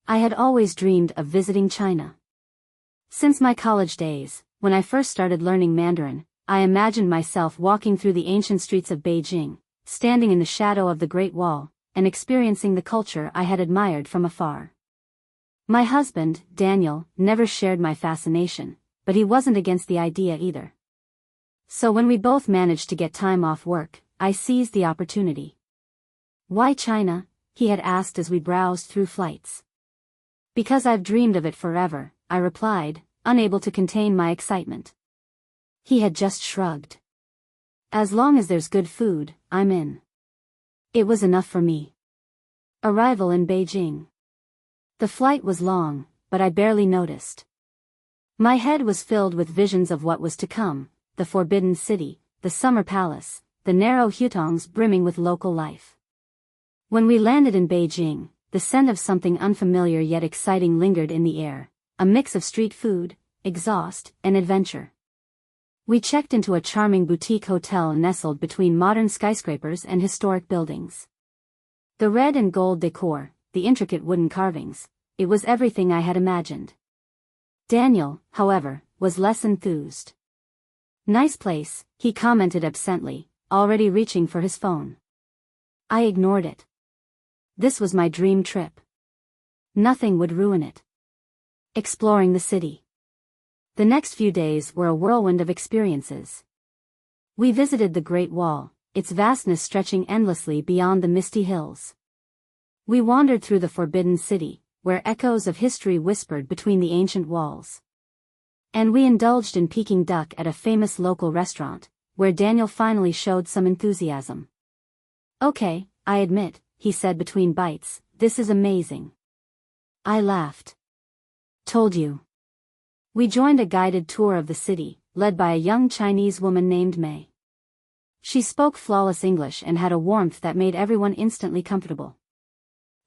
I had always dreamed of visiting China. Since my college days, when I first started learning Mandarin, I imagined myself walking through the ancient streets of Beijing, standing in the shadow of the Great Wall, and experiencing the culture I had admired from afar. My husband, Daniel, never shared my fascination, but he wasn't against the idea either. So when we both managed to get time off work, I seized the opportunity. "Why China?" he had asked as we browsed through flights. "Because I've dreamed of it forever," I replied, unable to contain my excitement. He had just shrugged. "As long as there's good food, I'm in." It was enough for me. Arrival in Beijing. The flight was long, but I barely noticed. My head was filled with visions of what was to come: the Forbidden City, the Summer Palace, the narrow hutongs brimming with local life. When we landed in Beijing, the scent of something unfamiliar yet exciting lingered in the air, a mix of street food, exhaust, and adventure. We checked into a charming boutique hotel nestled between modern skyscrapers and historic buildings. The red and gold decor, the intricate wooden carvings, it was everything I had imagined. Daniel, however, was less enthused. "Nice place," he commented absently, already reaching for his phone. I ignored it. This was my dream trip. Nothing would ruin it. Exploring the city. The next few days were a whirlwind of experiences. We visited the Great Wall, its vastness stretching endlessly beyond the misty hills. We wandered through the Forbidden City, where echoes of history whispered between the ancient walls. And we indulged in Peking duck at a famous local restaurant, where Daniel finally showed some enthusiasm. "Okay, I admit," he said between bites, "this is amazing." I laughed. "Told you." We joined a guided tour of the city, led by a young Chinese woman named May. She spoke flawless English and had a warmth that made everyone instantly comfortable.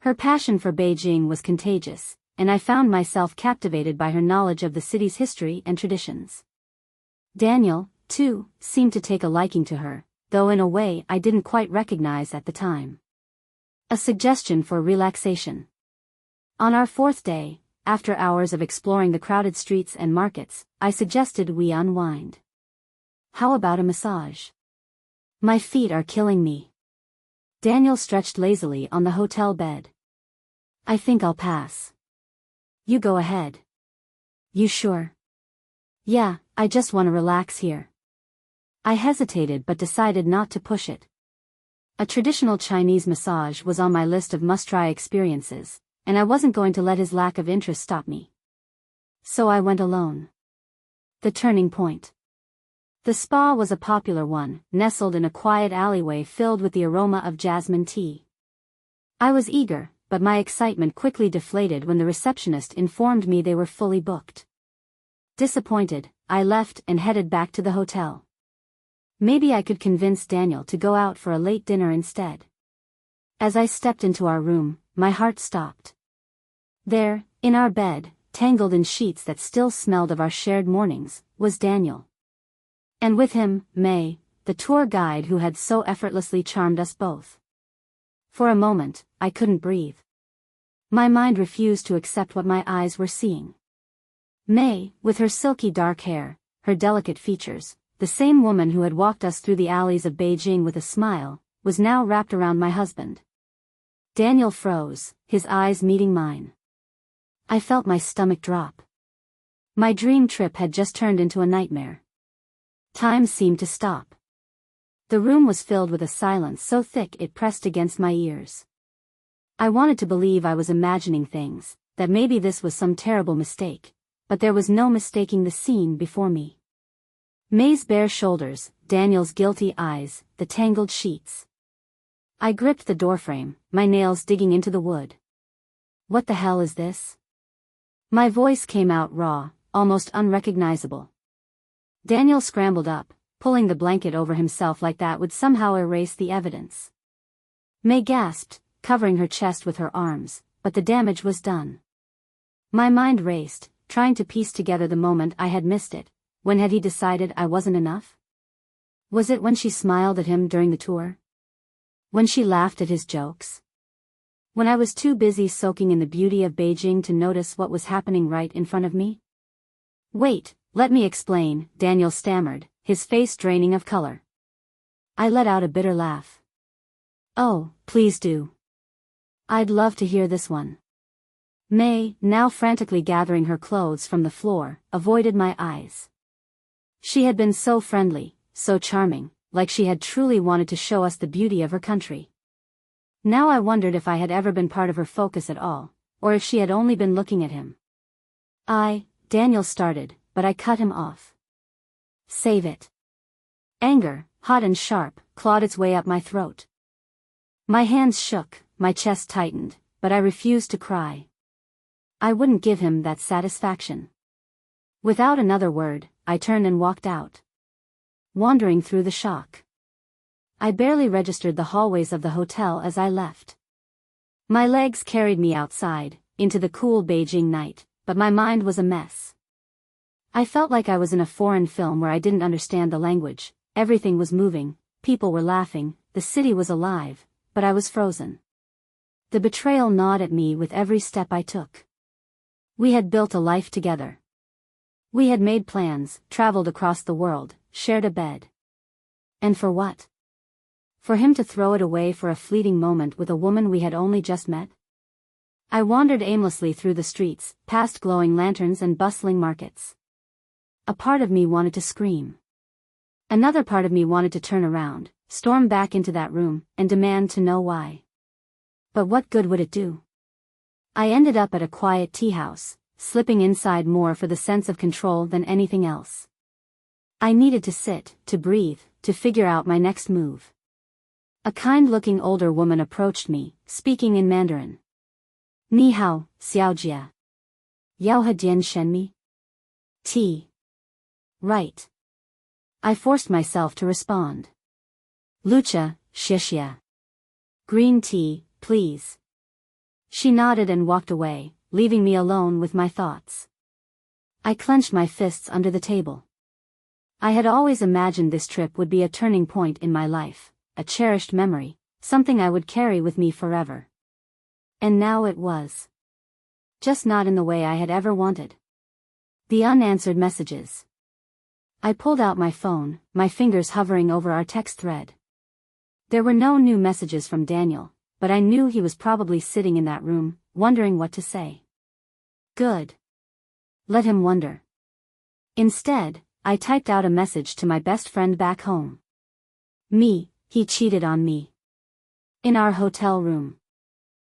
Her passion for Beijing was contagious, and I found myself captivated by her knowledge of the city's history and traditions. Daniel, too, seemed to take a liking to her, though in a way I didn't quite recognize at the time. A suggestion for relaxation. On our fourth day, after hours of exploring the crowded streets and markets, I suggested we unwind. "How about a massage? My feet are killing me." Daniel stretched lazily on the hotel bed. "I think I'll pass." "You go ahead." "You sure?" "Yeah, I just want to relax here." I hesitated but decided not to push it. A traditional Chinese massage was on my list of must-try experiences, and I wasn't going to let his lack of interest stop me. So I went alone. The turning point. The spa was a popular one, nestled in a quiet alleyway filled with the aroma of jasmine tea. I was eager, but my excitement quickly deflated when the receptionist informed me they were fully booked. Disappointed, I left and headed back to the hotel. Maybe I could convince Daniel to go out for a late dinner instead. As I stepped into our room, my heart stopped. There, in our bed, tangled in sheets that still smelled of our shared mornings, was Daniel. And with him, May, the tour guide who had so effortlessly charmed us both. For a moment, I couldn't breathe. My mind refused to accept what my eyes were seeing. May, with her silky dark hair, her delicate features, the same woman who had walked us through the alleys of Beijing with a smile, was now wrapped around my husband. Daniel froze, his eyes meeting mine. I felt my stomach drop. My dream trip had just turned into a nightmare. Time seemed to stop. The room was filled with a silence so thick it pressed against my ears. I wanted to believe I was imagining things, that maybe this was some terrible mistake, but there was no mistaking the scene before me. May's bare shoulders, Daniel's guilty eyes, the tangled sheets. I gripped the doorframe, my nails digging into the wood. "What the hell is this?" My voice came out raw, almost unrecognizable. Daniel scrambled up, pulling the blanket over himself like that would somehow erase the evidence. May gasped, covering her chest with her arms, but the damage was done. My mind raced, trying to piece together the moment I had missed it. When had he decided I wasn't enough? Was it when she smiled at him during the tour? When she laughed at his jokes? when I was too busy soaking in the beauty of Beijing to notice what was happening right in front of me? Wait, let me explain, Daniel stammered, his face draining of color. I let out a bitter laugh. Oh, please do. I'd love to hear this one. May, now frantically gathering her clothes from the floor, avoided my eyes. She had been so friendly, so charming, like she had truly wanted to show us the beauty of her country. Now I wondered if I had ever been part of her focus at all, or if she had only been looking at him. Daniel started, but I cut him off. Save it. Anger, hot and sharp, clawed its way up my throat. My hands shook, my chest tightened, but I refused to cry. I wouldn't give him that satisfaction. Without another word, I turned and walked out. Wandering through the shock. I barely registered the hallways of the hotel as I left. My legs carried me outside, into the cool Beijing night, but my mind was a mess. I felt like I was in a foreign film where I didn't understand the language. Everything was moving, people were laughing, the city was alive, but I was frozen. The betrayal gnawed at me with every step I took. We had built a life together. We had made plans, traveled across the world, shared a bed. And for what? For him to throw it away for a fleeting moment with a woman we had only just met? I wandered aimlessly through the streets, past glowing lanterns and bustling markets. A part of me wanted to scream. Another part of me wanted to turn around, storm back into that room, and demand to know why. But what good would it do? I ended up at a quiet tea house, slipping inside more for the sense of control than anything else. I needed to sit, to breathe, to figure out my next move. A kind-looking older woman approached me, speaking in Mandarin. Ni hao, xiaojia. Yao he dian shen mi? Tea. Right. I forced myself to respond. Lucha, xixia. Green tea, please. She nodded and walked away, leaving me alone with my thoughts. I clenched my fists under the table. I had always imagined this trip would be a turning point in my life, a cherished memory, something I would carry with me forever. And now it was. Just not in the way I had ever wanted. The unanswered messages. I pulled out my phone, my fingers hovering over our text thread. There were no new messages from Daniel, but I knew he was probably sitting in that room, wondering what to say. Good. Let him wonder. Instead, I typed out a message to my best friend back home. He cheated on me. In our hotel room.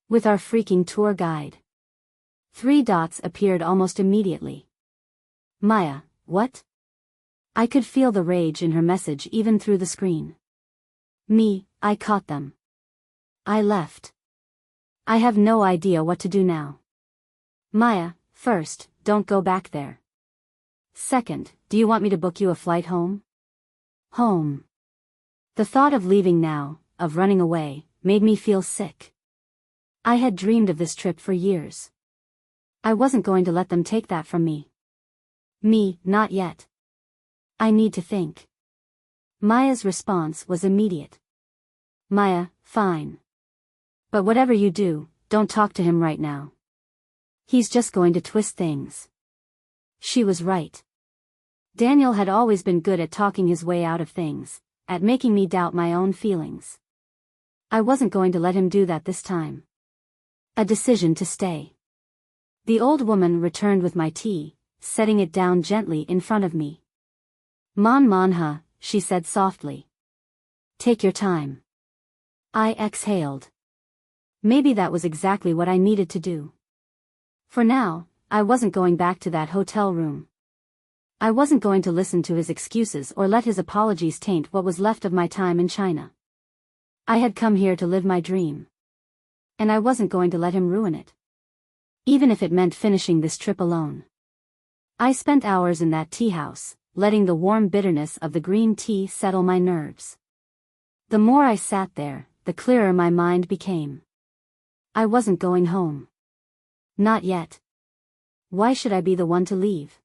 With our freaking tour guide. 3 dots appeared almost immediately. Maya, what? I could feel the rage in her message even through the screen. I caught them. I left. I have no idea what to do now. Maya, first, don't go back there. Second, do you want me to book you a flight home? Home. The thought of leaving now, of running away, made me feel sick. I had dreamed of this trip for years. I wasn't going to let them take that from me. Not yet. I need to think. Maya's response was immediate. Maya, fine. But whatever you do, don't talk to him right now. He's just going to twist things. She was right. Daniel had always been good at talking his way out of things, at making me doubt my own feelings. I wasn't going to let him do that this time. A decision to stay. The old woman returned with my tea, setting it down gently in front of me. Manha, she said softly. Take your time. I exhaled. Maybe that was exactly what I needed to do. For now, I wasn't going back to that hotel room. I wasn't going to listen to his excuses or let his apologies taint what was left of my time in China. I had come here to live my dream. And I wasn't going to let him ruin it. Even if it meant finishing this trip alone. I spent hours in that tea house, letting the warm bitterness of the green tea settle my nerves. The more I sat there, the clearer my mind became. I wasn't going home. Not yet. Why should I be the one to leave?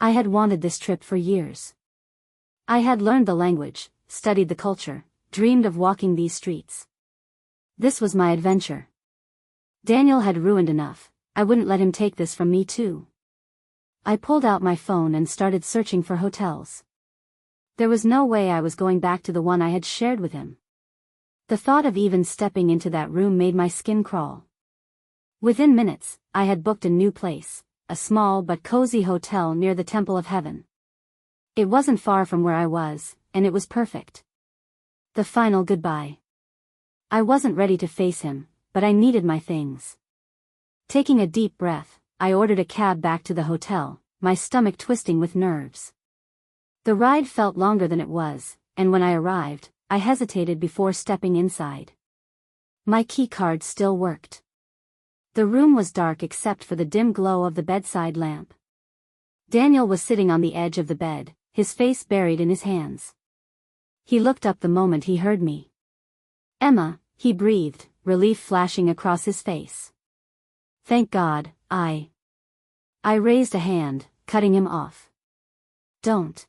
I had wanted this trip for years. I had learned the language, studied the culture, dreamed of walking these streets. This was my adventure. Daniel had ruined enough. I wouldn't let him take this from me too. I pulled out my phone and started searching for hotels. There was no way I was going back to the one I had shared with him. The thought of even stepping into that room made my skin crawl. Within minutes, I had booked a new place, a small but cozy hotel near the Temple of Heaven. It wasn't far from where I was, and it was perfect. The final goodbye. I wasn't ready to face him, but I needed my things. Taking a deep breath, I ordered a cab back to the hotel, my stomach twisting with nerves. The ride felt longer than it was, and when I arrived, I hesitated before stepping inside. My key card still worked. The room was dark except for the dim glow of the bedside lamp. Daniel was sitting on the edge of the bed, his face buried in his hands. He looked up the moment he heard me. "Emma," he breathed, relief flashing across his face. "Thank God, I raised a hand, cutting him off. "Don't."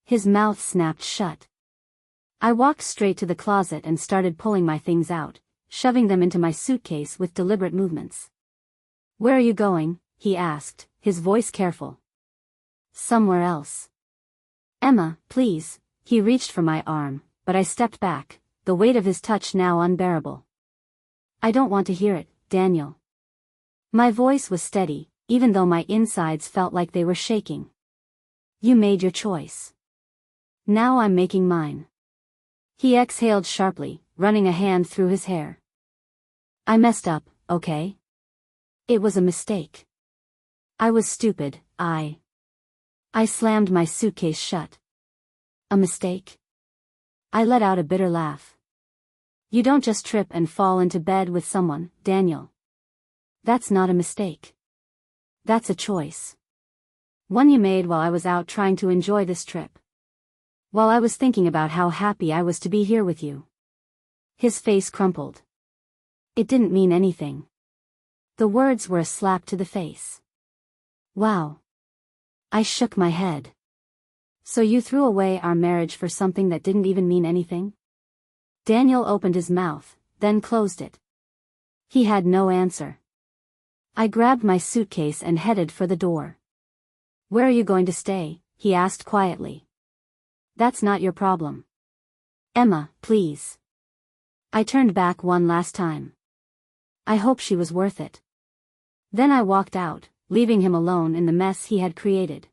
His mouth snapped shut. I walked straight to the closet and started pulling my things out, shoving them into my suitcase with deliberate movements. "Where are you going?" he asked, his voice careful. "Somewhere else." "Emma, please." He reached for my arm, but I stepped back, the weight of his touch now unbearable. "I don't want to hear it, Daniel." My voice was steady, even though my insides felt like they were shaking. "You made your choice. Now I'm making mine." He exhaled sharply, running a hand through his hair. "I messed up, okay? It was a mistake. I was stupid, I slammed my suitcase shut. "A mistake?" I let out a bitter laugh. "You don't just trip and fall into bed with someone, Daniel. That's not a mistake. That's a choice. One you made while I was out trying to enjoy this trip. While I was thinking about how happy I was to be here with you." His face crumpled. It didn't mean anything. The words were a slap to the face. "Wow." I shook my head. "So you threw away our marriage for something that didn't even mean anything?" Daniel opened his mouth, then closed it. He had no answer. I grabbed my suitcase and headed for the door. "Where are you going to stay?" he asked quietly. "That's not your problem." "Emma, please." I turned back one last time. I hope she was worth it. Then I walked out, leaving him alone in the mess he had created.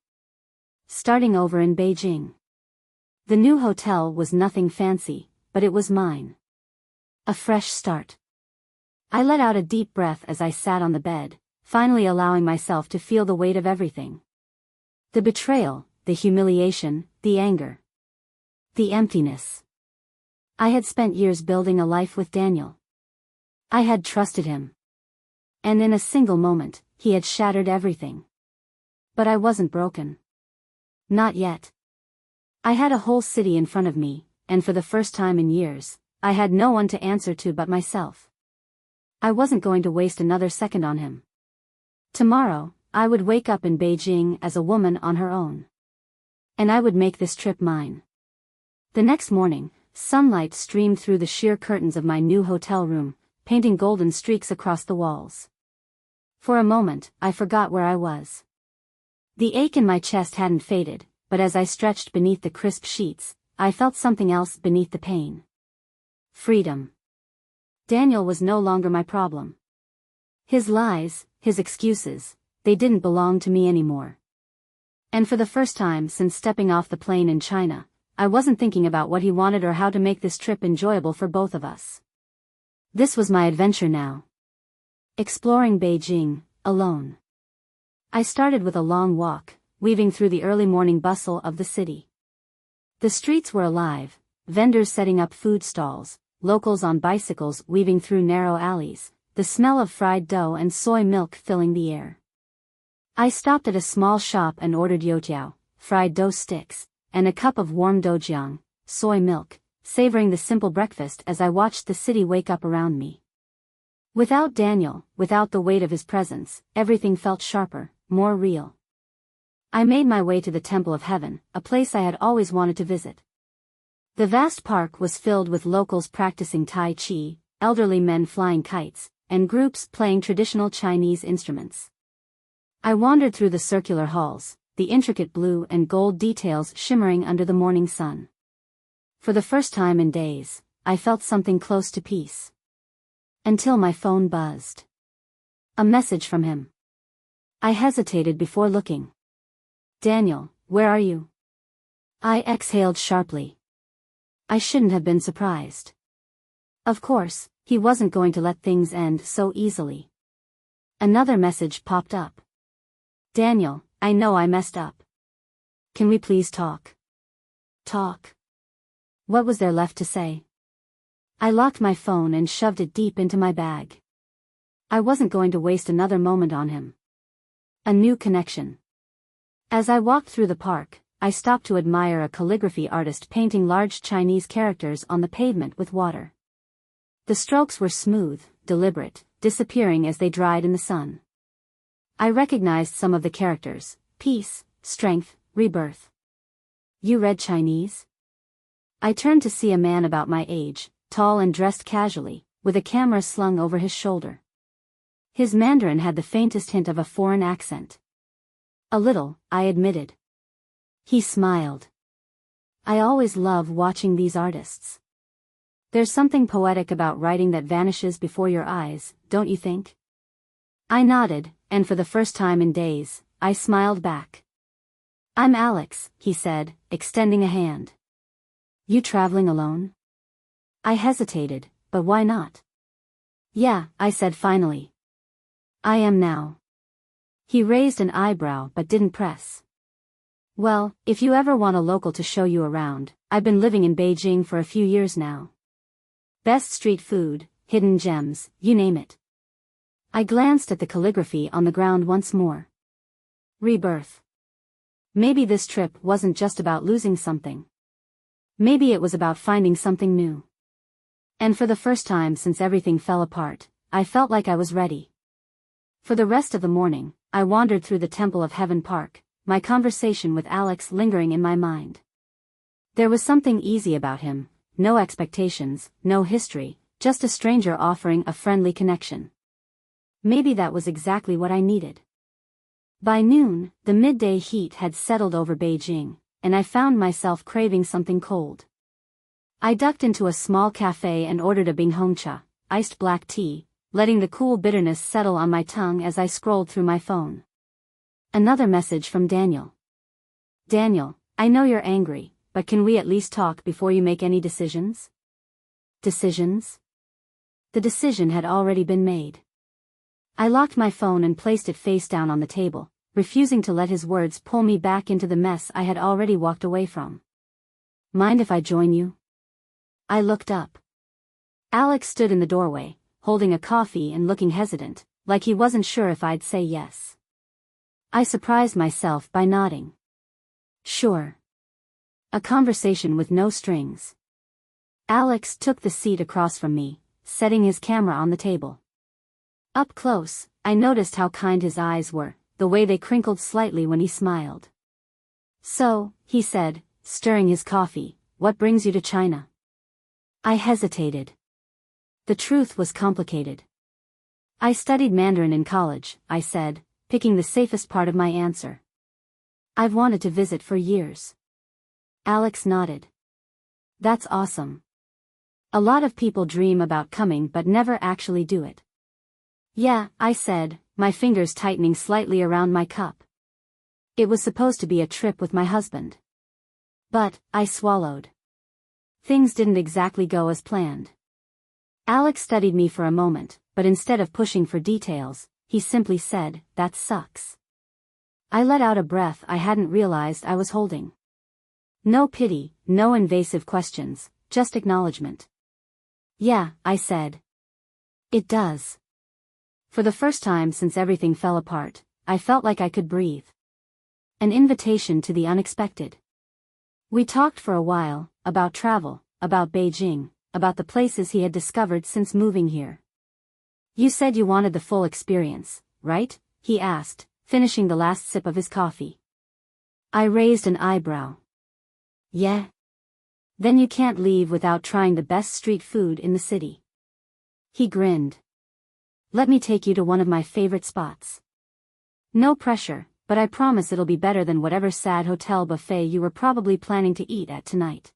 Starting over in Beijing. The new hotel was nothing fancy, but it was mine. A fresh start. I let out a deep breath as I sat on the bed, finally allowing myself to feel the weight of everything. The betrayal, the humiliation, the anger. The emptiness. I had spent years building a life with Daniel. I had trusted him. And in a single moment, he had shattered everything. But I wasn't broken. Not yet. I had a whole city in front of me, and for the first time in years, I had no one to answer to but myself. I wasn't going to waste another second on him. Tomorrow, I would wake up in Beijing as a woman on her own. And I would make this trip mine. The next morning, sunlight streamed through the sheer curtains of my new hotel room, painting golden streaks across the walls. For a moment, I forgot where I was. The ache in my chest hadn't faded, but as I stretched beneath the crisp sheets, I felt something else beneath the pain. Freedom. Daniel was no longer my problem. His lies, his excuses, they didn't belong to me anymore. And for the first time since stepping off the plane in China, I wasn't thinking about what he wanted or how to make this trip enjoyable for both of us. This was my adventure now. Exploring Beijing, alone. I started with a long walk, weaving through the early morning bustle of the city. The streets were alive, vendors setting up food stalls, locals on bicycles weaving through narrow alleys, the smell of fried dough and soy milk filling the air. I stopped at a small shop and ordered youtiao, fried dough sticks, and a cup of warm doujiang, soy milk, savoring the simple breakfast as I watched the city wake up around me. Without Daniel, without the weight of his presence, everything felt sharper, more real. I made my way to the Temple of Heaven, a place I had always wanted to visit. The vast park was filled with locals practicing Tai Chi, elderly men flying kites, and groups playing traditional Chinese instruments. I wandered through the circular halls, the intricate blue and gold details shimmering under the morning sun. For the first time in days, I felt something close to peace. Until my phone buzzed. A message from him. I hesitated before looking. "Daniel, where are you?" I exhaled sharply. I shouldn't have been surprised. Of course, he wasn't going to let things end so easily. Another message popped up. "Daniel, I know I messed up. Can we please talk?" Talk? What was there left to say? I locked my phone and shoved it deep into my bag. I wasn't going to waste another moment on him. A new connection. As I walked through the park, I stopped to admire a calligraphy artist painting large Chinese characters on the pavement with water. The strokes were smooth, deliberate, disappearing as they dried in the sun. I recognized some of the characters: peace, strength, rebirth. "You read Chinese?" I turned to see a man about my age, tall and dressed casually, with a camera slung over his shoulder. His Mandarin had the faintest hint of a foreign accent. "A little," I admitted. He smiled. "I always love watching these artists. There's something poetic about writing that vanishes before your eyes, don't you think?" I nodded, and for the first time in days, I smiled back. "I'm Alex," he said, extending a hand. "You traveling alone?" I hesitated, but why not? "Yeah," I said finally. "I am now." He raised an eyebrow but didn't press. "Well, if you ever want a local to show you around, I've been living in Beijing for a few years now. Best street food, hidden gems, you name it." I glanced at the calligraphy on the ground once more. Rebirth. Maybe this trip wasn't just about losing something. Maybe it was about finding something new. And for the first time since everything fell apart, I felt like I was ready. For the rest of the morning, I wandered through the Temple of Heaven Park, my conversation with Alex lingering in my mind. There was something easy about him, no expectations, no history, just a stranger offering a friendly connection. Maybe that was exactly what I needed. By noon, the midday heat had settled over Beijing, and I found myself craving something cold. I ducked into a small cafe and ordered a binghongcha, iced black tea, letting the cool bitterness settle on my tongue as I scrolled through my phone. Another message from Daniel. "Daniel, I know you're angry, but can we at least talk before you make any decisions?" Decisions? The decision had already been made. I locked my phone and placed it face down on the table, refusing to let his words pull me back into the mess I had already walked away from. "Mind if I join you?" I looked up. Alex stood in the doorway, holding a coffee and looking hesitant, like he wasn't sure if I'd say yes. I surprised myself by nodding. "Sure." A conversation with no strings. Alex took the seat across from me, setting his camera on the table. Up close, I noticed how kind his eyes were, the way they crinkled slightly when he smiled. "So," he said, stirring his coffee, "what brings you to China?" I hesitated. The truth was complicated. "I studied Mandarin in college," I said, picking the safest part of my answer. "I've wanted to visit for years." Alex nodded. "That's awesome. A lot of people dream about coming but never actually do it." "Yeah," I said, my fingers tightening slightly around my cup. It was supposed to be a trip with my husband. But, I swallowed. Things didn't exactly go as planned. Alex studied me for a moment, but instead of pushing for details, he simply said, "That sucks." I let out a breath I hadn't realized I was holding. No pity, no invasive questions, just acknowledgement. "Yeah," I said. "It does." For the first time since everything fell apart, I felt like I could breathe. An invitation to the unexpected. We talked for a while, about travel, about Beijing, about the places he had discovered since moving here. "You said you wanted the full experience, right?" he asked, finishing the last sip of his coffee. I raised an eyebrow. "Yeah? Then you can't leave without trying the best street food in the city." He grinned. Let me take you to one of my favorite spots. No pressure, but I promise it'll be better than whatever sad hotel buffet you were probably planning to eat at tonight.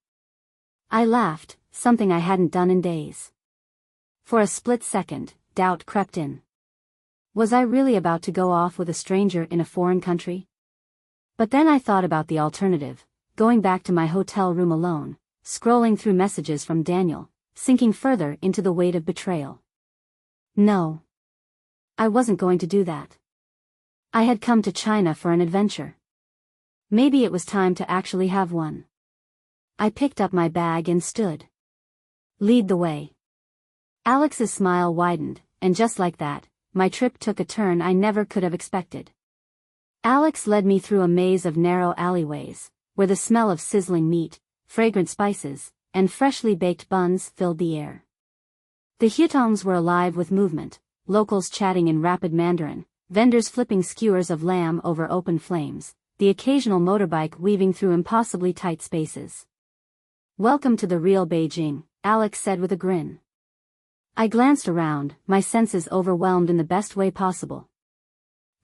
I laughed, something I hadn't done in days. For a split second, doubt crept in. Was I really about to go off with a stranger in a foreign country? But then I thought about the alternative, going back to my hotel room alone, scrolling through messages from Daniel, sinking further into the weight of betrayal. No. I wasn't going to do that. I had come to China for an adventure. Maybe it was time to actually have one. I picked up my bag and stood. Lead the way. Alex's smile widened, and just like that, my trip took a turn I never could have expected. Alex led me through a maze of narrow alleyways, where the smell of sizzling meat, fragrant spices, and freshly baked buns filled the air. The hutongs were alive with movement, locals chatting in rapid Mandarin, vendors flipping skewers of lamb over open flames, the occasional motorbike weaving through impossibly tight spaces. Welcome to the real Beijing, Alex said with a grin. I glanced around, my senses overwhelmed in the best way possible.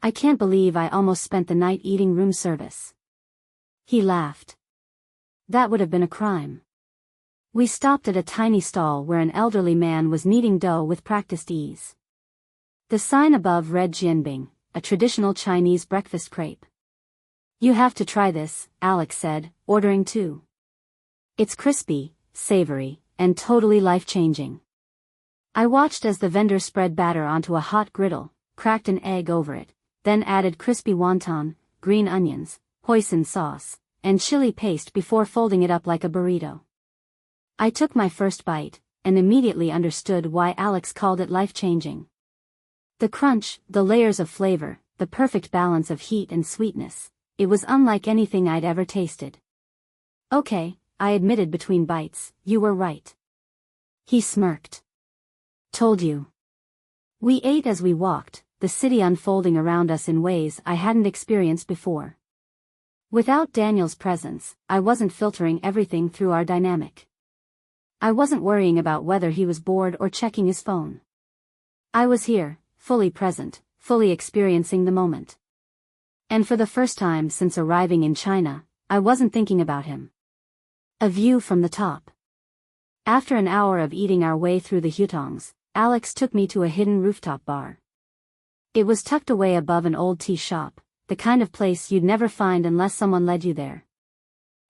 I can't believe I almost spent the night eating room service. He laughed. That would have been a crime. We stopped at a tiny stall where an elderly man was kneading dough with practiced ease. The sign above read Jianbing, a traditional Chinese breakfast crepe. You have to try this, Alex said, ordering two. It's crispy, savory, and totally life-changing. I watched as the vendor spread batter onto a hot griddle, cracked an egg over it, then added crispy wonton, green onions, hoisin sauce, and chili paste before folding it up like a burrito. I took my first bite, and immediately understood why Alex called it life-changing. The crunch, the layers of flavor, the perfect balance of heat and sweetness, it was unlike anything I'd ever tasted. Okay, I admitted between bites, you were right. He smirked. Told you. We ate as we walked, the city unfolding around us in ways I hadn't experienced before. Without Daniel's presence, I wasn't filtering everything through our dynamic. I wasn't worrying about whether he was bored or checking his phone. I was here, fully present, fully experiencing the moment. And for the first time since arriving in China, I wasn't thinking about him. A view from the top. After an hour of eating our way through the hutongs, Alex took me to a hidden rooftop bar. It was tucked away above an old tea shop, the kind of place you'd never find unless someone led you there.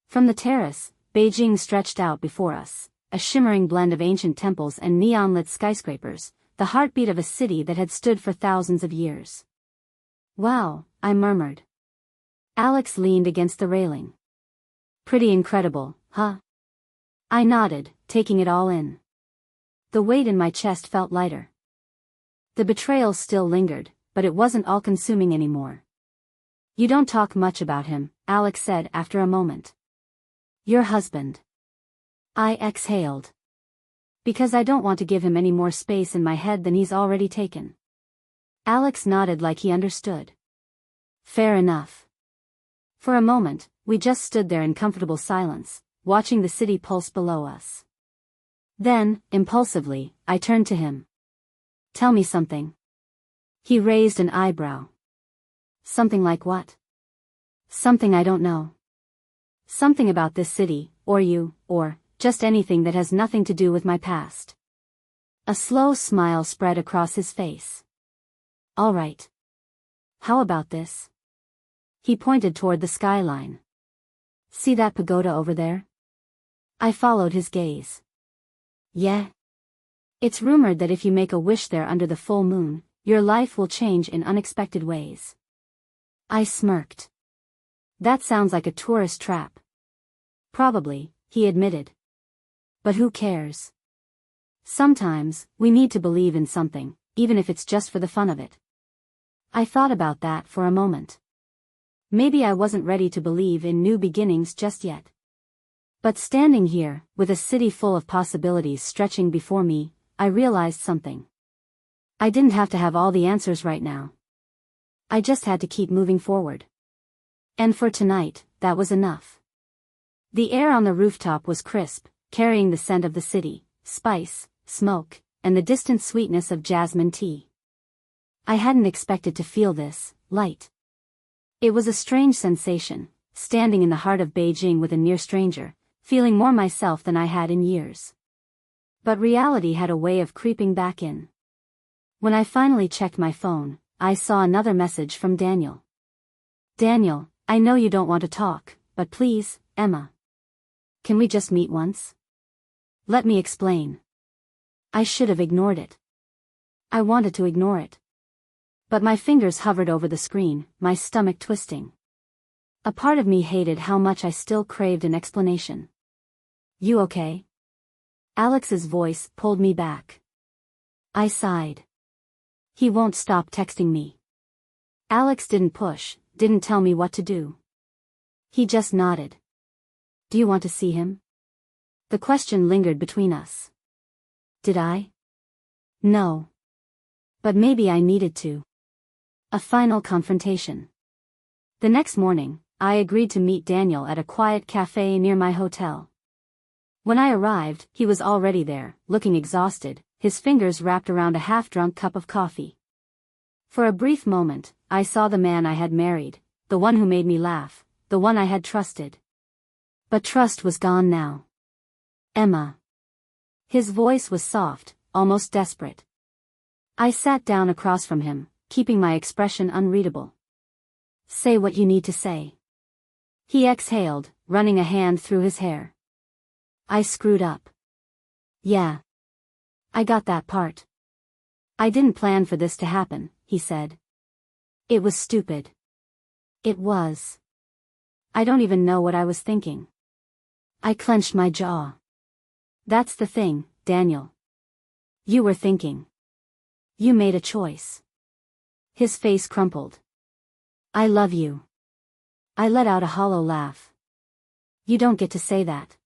From the terrace, Beijing stretched out before us, a shimmering blend of ancient temples and neon-lit skyscrapers, the heartbeat of a city that had stood for thousands of years. Wow, I murmured. Alex leaned against the railing. Pretty incredible, huh? I nodded, taking it all in. The weight in my chest felt lighter. The betrayal still lingered, but it wasn't all-consuming anymore. You don't talk much about him, Alex said after a moment. Your husband. I exhaled. Because I don't want to give him any more space in my head than he's already taken. Alex nodded like he understood. Fair enough. For a moment, we just stood there in comfortable silence, watching the city pulse below us. Then, impulsively, I turned to him. Tell me something. He raised an eyebrow. Something like what? Something I don't know. Something about this city, or you, or just anything that has nothing to do with my past. A slow smile spread across his face. All right. How about this? He pointed toward the skyline. See that pagoda over there? I followed his gaze. Yeah. It's rumored that if you make a wish there under the full moon, your life will change in unexpected ways. I smirked. That sounds like a tourist trap. Probably, he admitted. But who cares? Sometimes, we need to believe in something, even if it's just for the fun of it. I thought about that for a moment. Maybe I wasn't ready to believe in new beginnings just yet. But standing here, with a city full of possibilities stretching before me, I realized something. I didn't have to have all the answers right now. I just had to keep moving forward. And for tonight, that was enough. The air on the rooftop was crisp, carrying the scent of the city, spice, smoke, and the distant sweetness of jasmine tea. I hadn't expected to feel this light. It was a strange sensation, standing in the heart of Beijing with a near stranger, feeling more myself than I had in years. But reality had a way of creeping back in. When I finally checked my phone, I saw another message from Daniel. Daniel, I know you don't want to talk, but please, Emma. Can we just meet once? Let me explain. I should have ignored it. I wanted to ignore it. But my fingers hovered over the screen, my stomach twisting. A part of me hated how much I still craved an explanation. You okay? Alex's voice pulled me back. I sighed. He won't stop texting me. Alex didn't push, didn't tell me what to do. He just nodded. Do you want to see him? The question lingered between us. Did I? No. But maybe I needed to. A final confrontation. The next morning, I agreed to meet Daniel at a quiet cafe near my hotel. When I arrived, he was already there, looking exhausted, his fingers wrapped around a half-drunk cup of coffee. For a brief moment, I saw the man I had married, the one who made me laugh, the one I had trusted. But trust was gone now. Emma. His voice was soft, almost desperate. I sat down across from him, keeping my expression unreadable. Say what you need to say. He exhaled, running a hand through his hair. I screwed up. Yeah. I got that part. I didn't plan for this to happen, he said. It was stupid. It was. I don't even know what I was thinking. I clenched my jaw. That's the thing, Daniel. You were thinking. You made a choice. His face crumpled. I love you. I let out a hollow laugh. You don't get to say that.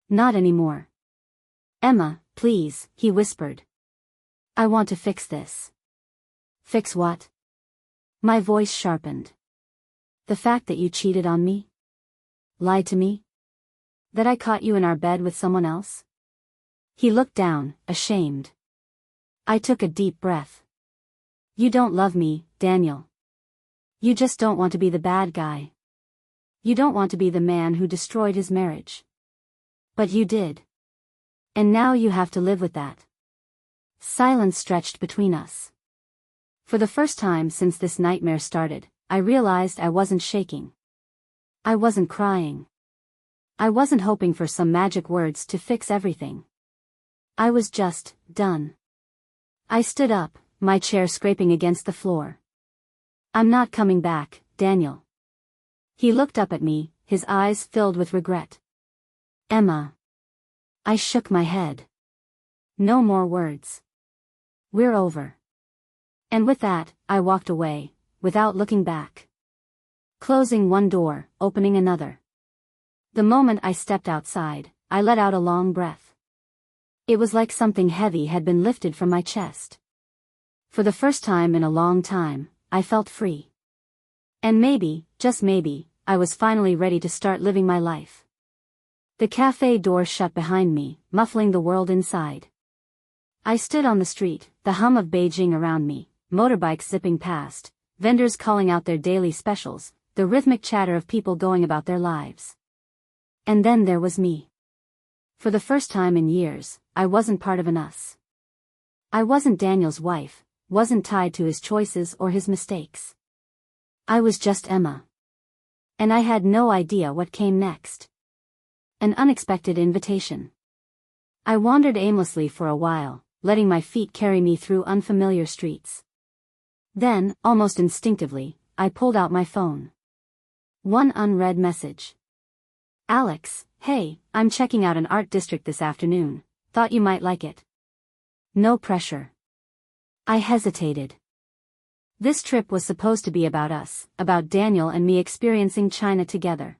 Not anymore. Emma, please, he whispered. I want to fix this. Fix what? My voice sharpened. The fact that you cheated on me? Lied to me? That I caught you in our bed with someone else? He looked down, ashamed. I took a deep breath. You don't love me, Daniel. You just don't want to be the bad guy. You don't want to be the man who destroyed his marriage. But you did. And now you have to live with that. Silence stretched between us. For the first time since this nightmare started, I realized I wasn't shaking. I wasn't crying. I wasn't hoping for some magic words to fix everything. I was just done. I stood up, my chair scraping against the floor. I'm not coming back, Daniel. He looked up at me, his eyes filled with regret. Emma. I shook my head. No more words. We're over. And with that, I walked away, without looking back. Closing one door, opening another. The moment I stepped outside, I let out a long breath. It was like something heavy had been lifted from my chest. For the first time in a long time, I felt free. And maybe, just maybe, I was finally ready to start living my life. The cafe door shut behind me, muffling the world inside. I stood on the street, the hum of Beijing around me, motorbikes zipping past, vendors calling out their daily specials, the rhythmic chatter of people going about their lives. And then there was me. For the first time in years, I wasn't part of an us. I wasn't Daniel's wife, wasn't tied to his choices or his mistakes. I was just Emma. And I had no idea what came next. An unexpected invitation. I wandered aimlessly for a while, letting my feet carry me through unfamiliar streets. Then, almost instinctively, I pulled out my phone. One unread message. Alex, hey, I'm checking out an art district this afternoon, thought you might like it. No pressure. I hesitated. This trip was supposed to be about us, about Daniel and me experiencing China together.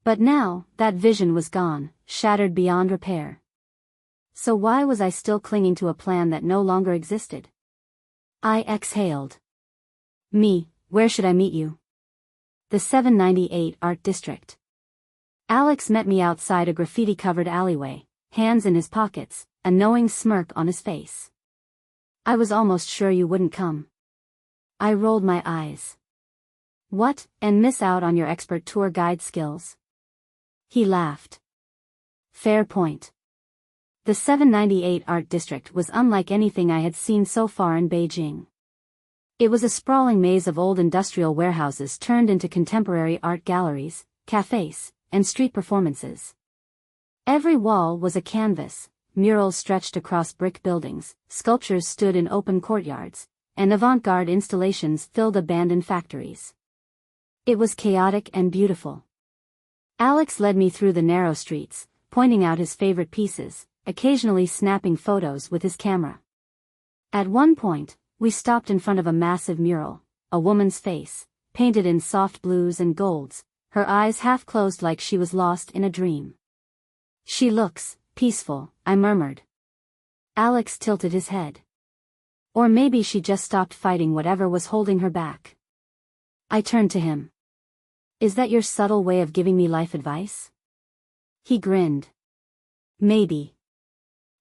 But now, that vision was gone, shattered beyond repair. So why was I still clinging to a plan that no longer existed? I exhaled. Me, where should I meet you? The 798 Art District. Alex met me outside a graffiti-covered alleyway, hands in his pockets, a knowing smirk on his face. I was almost sure you wouldn't come. I rolled my eyes. What, and miss out on your expert tour guide skills? He laughed. Fair point. The 798 Art District was unlike anything I had seen so far in Beijing. It was a sprawling maze of old industrial warehouses turned into contemporary art galleries, cafes, and street performances. Every wall was a canvas, murals stretched across brick buildings, sculptures stood in open courtyards, and avant-garde installations filled abandoned factories. It was chaotic and beautiful. Alex led me through the narrow streets, pointing out his favorite pieces, occasionally snapping photos with his camera. At one point, we stopped in front of a massive mural, a woman's face, painted in soft blues and golds, her eyes half closed like she was lost in a dream. She looks peaceful, I murmured. Alex tilted his head. Or maybe she just stopped fighting whatever was holding her back. I turned to him. Is that your subtle way of giving me life advice? He grinned. Maybe.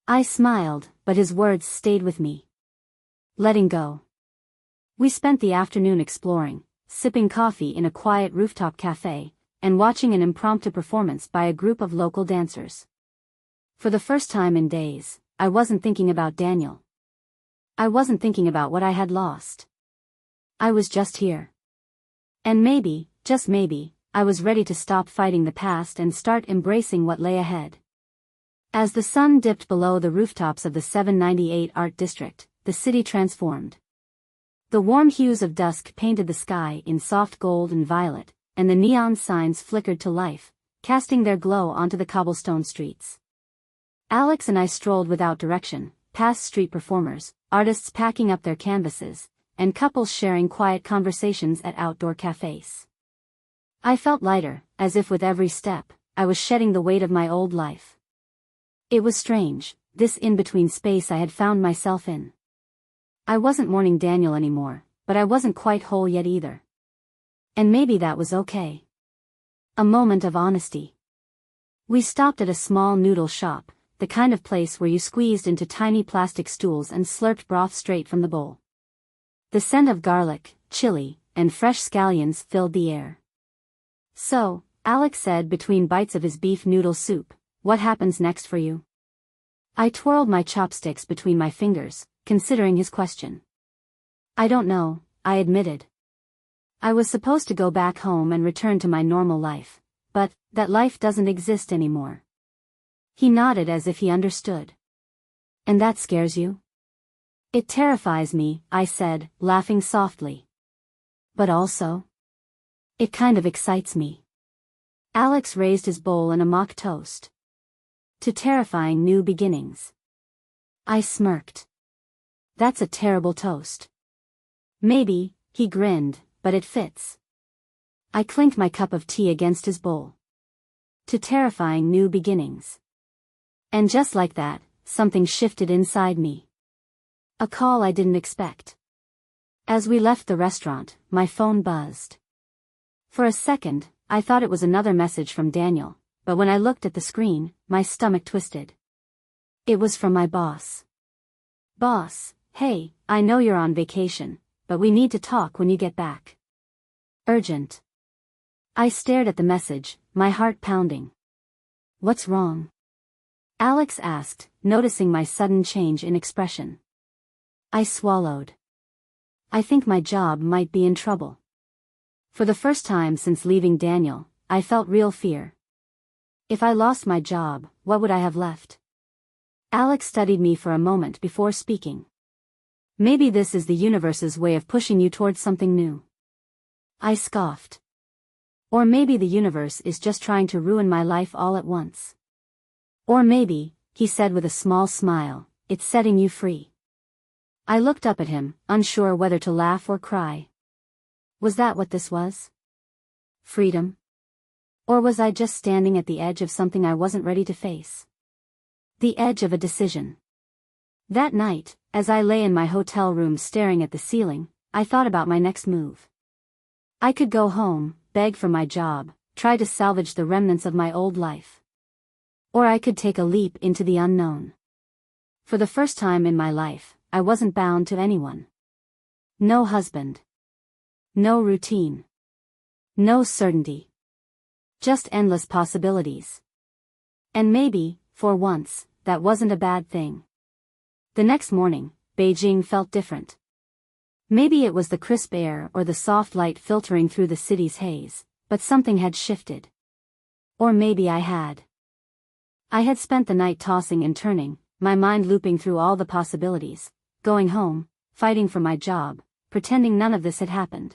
I smiled, but his words stayed with me. Letting go. We spent the afternoon exploring, sipping coffee in a quiet rooftop cafe, and watching an impromptu performance by a group of local dancers. For the first time in days, I wasn't thinking about Daniel. I wasn't thinking about what I had lost. I was just here. And maybe, just maybe, I was ready to stop fighting the past and start embracing what lay ahead. As the sun dipped below the rooftops of the 798 Art District, the city transformed. The warm hues of dusk painted the sky in soft gold and violet, and the neon signs flickered to life, casting their glow onto the cobblestone streets. Alex and I strolled without direction, past street performers, artists packing up their canvases, and couples sharing quiet conversations at outdoor cafes. I felt lighter, as if with every step, I was shedding the weight of my old life. It was strange, this in-between space I had found myself in. I wasn't mourning Daniel anymore, but I wasn't quite whole yet either. And maybe that was okay. A moment of honesty. We stopped at a small noodle shop, the kind of place where you squeezed into tiny plastic stools and slurped broth straight from the bowl. The scent of garlic, chili, and fresh scallions filled the air. So, Alex said between bites of his beef noodle soup, what happens next for you? I twirled my chopsticks between my fingers, considering his question. I don't know, I admitted. I was supposed to go back home and return to my normal life, but that life doesn't exist anymore. He nodded as if he understood. And that scares you? It terrifies me, I said, laughing softly. But also, it kind of excites me. Alex raised his bowl in a mock toast. To terrifying new beginnings. I smirked. That's a terrible toast. Maybe, he grinned, but it fits. I clinked my cup of tea against his bowl. To terrifying new beginnings. And just like that, something shifted inside me. A call I didn't expect. As we left the restaurant, my phone buzzed. For a second, I thought it was another message from Daniel, but when I looked at the screen, my stomach twisted. It was from my boss. Boss, hey, I know you're on vacation, but we need to talk when you get back. Urgent. I stared at the message, my heart pounding. What's wrong? Alex asked, noticing my sudden change in expression. I swallowed. I think my job might be in trouble. For the first time since leaving Daniel, I felt real fear. If I lost my job, what would I have left? Alex studied me for a moment before speaking. Maybe this is the universe's way of pushing you towards something new. I scoffed. Or maybe the universe is just trying to ruin my life all at once. Or maybe, he said with a small smile, it's setting you free. I looked up at him, unsure whether to laugh or cry. Was that what this was? Freedom? Or was I just standing at the edge of something I wasn't ready to face? The edge of a decision. That night, as I lay in my hotel room staring at the ceiling, I thought about my next move. I could go home, beg for my job, try to salvage the remnants of my old life. Or I could take a leap into the unknown. For the first time in my life, I wasn't bound to anyone. No husband, No routine. No certainty. Just endless possibilities. And maybe, for once, that wasn't a bad thing. The next morning, Beijing felt different. Maybe it was the crisp air or the soft light filtering through the city's haze, but something had shifted. Or maybe I had. I had spent the night tossing and turning, my mind looping through all the possibilities, going home, fighting for my job, pretending none of this had happened.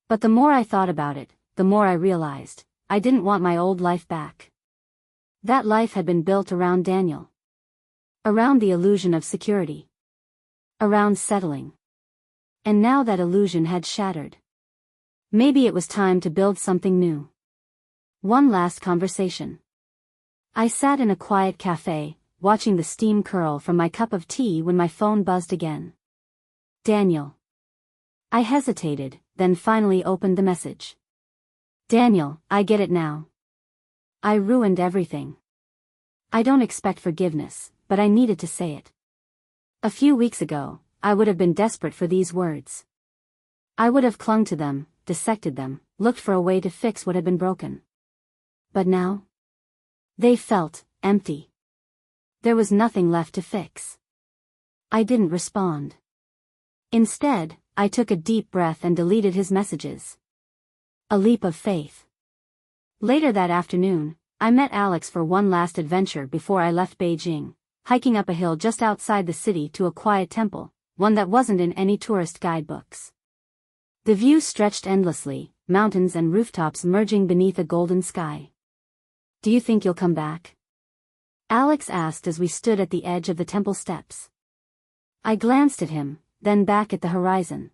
But the more I thought about it, the more I realized, I didn't want my old life back. That life had been built around Daniel. Around the illusion of security. Around settling. And now that illusion had shattered. Maybe it was time to build something new. One last conversation. I sat in a quiet cafe, watching the steam curl from my cup of tea when my phone buzzed again. Daniel. I hesitated, then finally opened the message. Daniel, I get it now. I ruined everything. I don't expect forgiveness, but I needed to say it. A few weeks ago, I would have been desperate for these words. I would have clung to them, dissected them, looked for a way to fix what had been broken. But now? They felt empty. There was nothing left to fix. I didn't respond. Instead, I took a deep breath and deleted his messages. A leap of faith. Later that afternoon, I met Alex for one last adventure before I left Beijing, hiking up a hill just outside the city to a quiet temple, one that wasn't in any tourist guidebooks. The view stretched endlessly, mountains and rooftops merging beneath a golden sky. Do you think you'll come back? Alex asked as we stood at the edge of the temple steps. I glanced at him, then back at the horizon.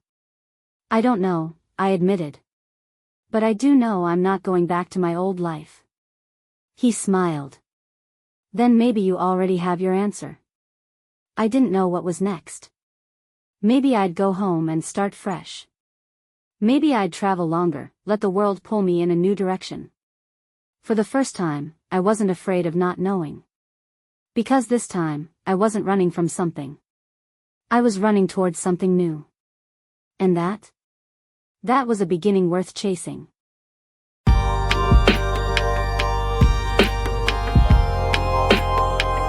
I don't know, I admitted. But I do know I'm not going back to my old life. He smiled. Then maybe you already have your answer. I didn't know what was next. Maybe I'd go home and start fresh. Maybe I'd travel longer, let the world pull me in a new direction. For the first time, I wasn't afraid of not knowing. Because this time, I wasn't running from something. I was running towards something new. And that? That was a beginning worth chasing.